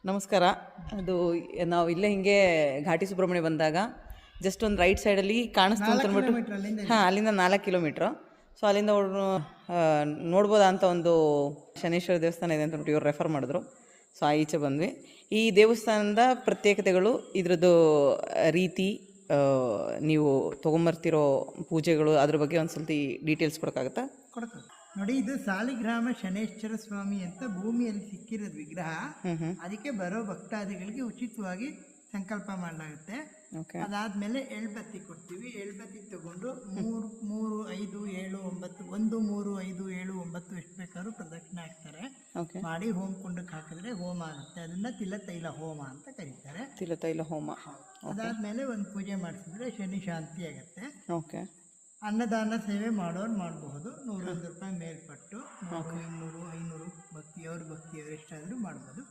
ನಮಸ್ಕಾರ. ಅದು ನಾವು ಇಲ್ಲೇ ಹಿಂಗೆ ಘಾಟಿ ಸುಬ್ರಹ್ಮಣ್ಯ ಬಂದಾಗ ಜಸ್ಟ್ ಒಂದು ರೈಟ್ ಸೈಡಲ್ಲಿ ಕಾಣಿಸ್ತು ಅಂತ ಅಂದ್ಬಿಟ್ಟು, ಹಾಂ, ಅಲ್ಲಿಂದ 4 ಕಿಲೋಮೀಟ್ರು. ಸೊ ಅಲ್ಲಿಂದ ನೋಡ್ಬೋದಾ ಅಂತ ಒಂದು ಶನೇಶ್ವರ ದೇವಸ್ಥಾನ ಇದೆ ಅಂತ ಅಂದ್ಬಿಟ್ಟು ಇವ್ರು ರೆಫರ್ ಮಾಡಿದ್ರು. ಸೊ ಈಚೆ ಬಂದ್ವಿ. ಈ ದೇವಸ್ಥಾನದ ಪ್ರತ್ಯೇಕತೆಗಳು, ಇದ್ರದ್ದು ರೀತಿ, ನೀವು ತೊಗೊಂಬರ್ತಿರೋ ಪೂಜೆಗಳು, ಅದ್ರ ಬಗ್ಗೆ ಒಂದು ಸ್ವಲ್ಪ ಡೀಟೇಲ್ಸ್ ಕೊಡೋಕ್ಕಾಗತ್ತಾ? ನೋಡಿ, ಇದು ಸಾಲಿಗ್ರಾಮ ಶನೇಶ್ವರ ಸ್ವಾಮಿ ಅಂತ ಭೂಮಿಯಲ್ಲಿ ಸಿಕ್ಕಿರೋದು ವಿಗ್ರಹ. ಅದಕ್ಕೆ ಬರೋ ಭಕ್ತಾದಿಗಳಿಗೆ ಉಚಿತವಾಗಿ ಸಂಕಲ್ಪ ಮಾಡಲಾಗುತ್ತೆ. ಅದಾದ್ಮೇಲೆ ಎಳ್ಬತ್ತಿ ಕೊಡ್ತೀವಿ. ಎಳ್ಬತ್ತಿ ತಗೊಂಡು 3, 5, 7, 9 1, 3, 5, 7, 9 ಎಷ್ಟು ಬೇಕಾದ್ರೂ ಪ್ರದಕ್ಷಿಣೆ ಹಾಕ್ತಾರೆ. ಮಾಡಿ ಹೋಮ ಕುಂಡಕ್ಕೆ ಹಾಕಿದ್ರೆ ಹೋಮ ಆಗುತ್ತೆ. ಅದನ್ನ ತಿಲತೈಲ ಹೋಮ ಅಂತ ಕರೀತಾರೆ. ತಿಲತೈಲ ಹೋಮ. ಅದಾದ್ಮೇಲೆ ಒಂದು ಪೂಜೆ ಮಾಡಿಸಿದ್ರೆ ಶನಿ ಶಾಂತಿ ಆಗುತ್ತೆ. ಓಕೆ. ಅನ್ನದಾನ ಸೇವೆ ಮಾಡೋರು ಮಾಡಬಹುದು. 101 ರೂಪಾಯಿ ಮೇಲ್ಪಟ್ಟು 200, 500 ಭಕ್ತಿಯವರು ಎಷ್ಟಾದರೂ ಮಾಡ್ಬೋದು.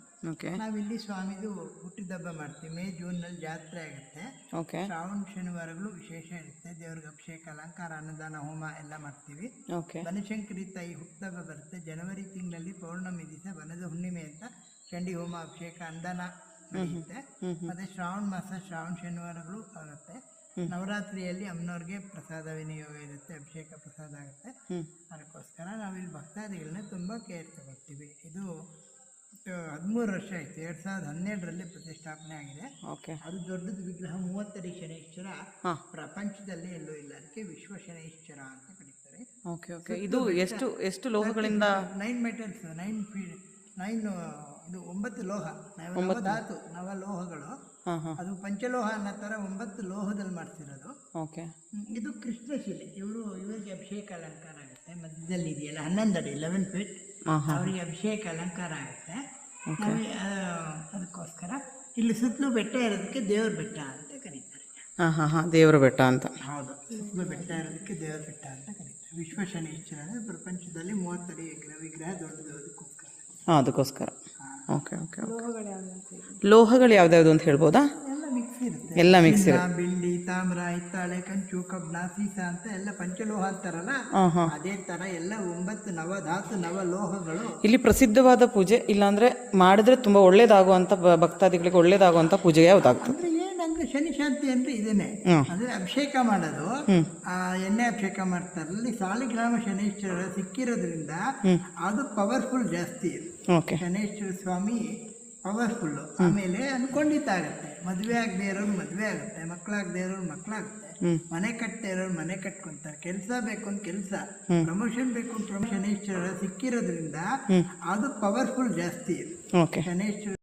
ನಾವಿಲ್ಲಿ ಸ್ವಾಮಿದು ಹುಟ್ಟಿದಬ್ಬ ಮಾಡ್ತೀವಿ. ಮೇ ಜೂನ್ನಲ್ಲಿ ಜಾತ್ರೆ ಆಗುತ್ತೆ. ಶ್ರಾವಣ ಶನಿವಾರಗಳು ವಿಶೇಷ ಇರುತ್ತೆ. ದೇವ್ರಿಗೆ ಅಭಿಷೇಕ, ಅಲಂಕಾರ, ಅನ್ನದಾನ, ಹೋಮ ಎಲ್ಲ ಮಾಡ್ತೀವಿ. ಬನಶಂಕರಿ ತಾಯಿ ಹುಟ್ಟಿದಬ್ಬ ಬರುತ್ತೆ. ಜನವರಿ ತಿಂಗಳಲ್ಲಿ ಪೌರ್ಣಮಿ ದಿವಸ ಬನದ ಹುಣ್ಣಿಮೆ ಅಂತ ಚಂಡಿ ಹೋಮ, ಅಭಿಷೇಕ, ಅಂದಾನ ನಡೆಯುತ್ತೆ. ಮತ್ತೆ ಶ್ರಾವಣ ಮಾಸ ಶ್ರಾವಣ ಶನಿವಾರಗಳು ಆಗುತ್ತೆ. ನವರಾತ್ರಿಯಲ್ಲಿ ಅಮ್ಮನವ್ರಿಗೆ ಪ್ರಸಾದ ವಿನಿಯೋಗ ಇರುತ್ತೆ, ಅಭಿಷೇಕ ಪ್ರಸಾದ ಆಗುತ್ತೆ. ಅದಕ್ಕೋಸ್ಕರ ನಾವಿಲ್ಲಿ ಭಕ್ತಾದಿಗಳನ್ನ ತುಂಬ ಕೇರ್ ತಗೊಳ್ತೀವಿ. ಇದು 13 ವರ್ಷ ಆಯಿತು. 2012ರಲ್ಲಿ ಪ್ರತಿಷ್ಠಾಪನೆ ಆಗಿದೆ. ಅದು ದೊಡ್ಡದು ವಿಗ್ರಹ. 30 ಅಡಿ ಶನೇಶ್ವರ, ಪ್ರಪಂಚದಲ್ಲಿ ಎಲ್ಲೂ ಇಲ್ಲ. ಅದಕ್ಕೆ ವಿಶ್ವ ಶನೇಶ್ವರ ಅಂತ ಕರೀತಾರೆ. ಇದು ಎಷ್ಟು ಲೋಹಗಳಿಂದ? 9 ಮೆಟಲ್ಸ್, 9 ಫೀಟ್, 9 ಇದು 9 ಲೋಹ, ನವಧಾತು, ನವಲೋಹಗಳು. ಅದು ಪಂಚಲೋಹ ಅನ್ನೋ ಥರ 9 ಲೋಹದಲ್ಲಿ ಮಾಡ್ತಿರೋದು. ಇದು ಕೃಷ್ಣಶಿಲೆ. ಇವರಿಗೆ ಅಭಿಷೇಕ ಅಲಂಕಾರ ಆಗುತ್ತೆ. ಮಧ್ಯದಲ್ಲಿ ಇದೆಯಲ್ಲ 11 ಅಡಿ, 11 ಫೀಟ್, ಅವರಿಗೆ ಅಭಿಷೇಕ ಅಲಂಕಾರ ಆಗುತ್ತೆ. ಅದಕ್ಕೋಸ್ಕರ ಇಲ್ಲಿ ಸುತ್ತಲೂ ಬೆಟ್ಟ ಇರೋದಕ್ಕೆ ದೇವ್ರ ಬೆಟ್ಟ ಅಂತ ಕರೀತಾರೆ. ದೇವರ ಬೆಟ್ಟ ಅಂತ. ಹೌದು, ಸುತ್ತಲೂ ಬೆಟ್ಟ ಇರೋದಕ್ಕೆ ದೇವ್ರ ಬೆಟ್ಟ ಅಂತ ಕರೀತಾರೆ. ವಿಶ್ವ ಶನೇಶ್ವರ ಅಂದರೆ ಪ್ರಪಂಚದಲ್ಲಿ 30 ಅಡಿ ವಿಗ್ರಹ ದೊಡ್ಡದು, ಅದಕ್ಕೋಸ್ಕರ. ಲೋಹಗಳು ಯಾವ್ದಾವ್ದು ಅಂತ ಹೇಳ್ಬೋದಾ? ಎಲ್ಲ ಮಿಕ್ಸ್ ಇರುತ್ತೆ. ಬೆಳ್ಳಿ, ತಾಮ್ರ, ಹಿತ್ತಾಳೆ, ಕಂಚು, ಕಬ್ಣ, ಸೀಸ ಅಂತ ಎಲ್ಲ ಪಂಚಲೋಹ ಅಂತಾರಲ್ಲ, ಅದೇ ತರ ಎಲ್ಲ 9 ನವಧಾತು, ನವಲೋಹಗಳು. ಇಲ್ಲಿ ಪ್ರಸಿದ್ಧವಾದ ಪೂಜೆ, ಇಲ್ಲಾಂದ್ರೆ ಮಾಡಿದ್ರೆ ತುಂಬಾ ಒಳ್ಳೇದಾಗುವಂತ, ಭಕ್ತಾದಿಗಳಿಗೆ ಒಳ್ಳೇದಾಗುವಂತ ಪೂಜೆ ಯಾವ್ದಾಗ್ತದೆ? ಏನಂದ್ರೆ ಶನಿ ಶಾಂತಿ ಅಂದ್ರೆ ಇದೇನೆ. ಅಂದ್ರೆ ಅಭಿಷೇಕ ಮಾಡೋದು, ಎಣ್ಣೆ ಅಭಿಷೇಕ ಮಾಡ್ತಾರಲ್ಲಿ ಸಾಲಿಗ್ರಾಮ ಶನೇಶ್ವರ ಸಿಕ್ಕಿರೋದ್ರಿಂದ ಅದು ಪವರ್ಫುಲ್ ಜಾಸ್ತಿ. ಶನೇಶ್ವರ ಸ್ವಾಮಿ ಪವರ್ಫುಲ್. ಆಮೇಲೆ ಅನ್ಕೊಂಡಿದ್ದ ಆಗುತ್ತೆ. ಮದುವೆ ಆಗದೆ ಇರೋರು ಮದುವೆ ಆಗುತ್ತೆ, ಮಕ್ಕಳಾಗದೆ ಇರೋರು ಮಕ್ಕಳಾಗುತ್ತೆ, ಮನೆ ಕಟ್ಟದೆ ಇರೋರು ಮನೆ ಕಟ್ಕೊಂತಾರೆ, ಕೆಲಸ ಬೇಕು ಅಂತ ಕೆಲಸ, ಪ್ರಮೋಷನ್ ಬೇಕು ಅಂತ ಶನೇಶ್ವರ ಸಿಕ್ಕಿರೋದ್ರಿಂದ ಅದು ಪವರ್ಫುಲ್ ಜಾಸ್ತಿ. ಶನೇಶ್ವರ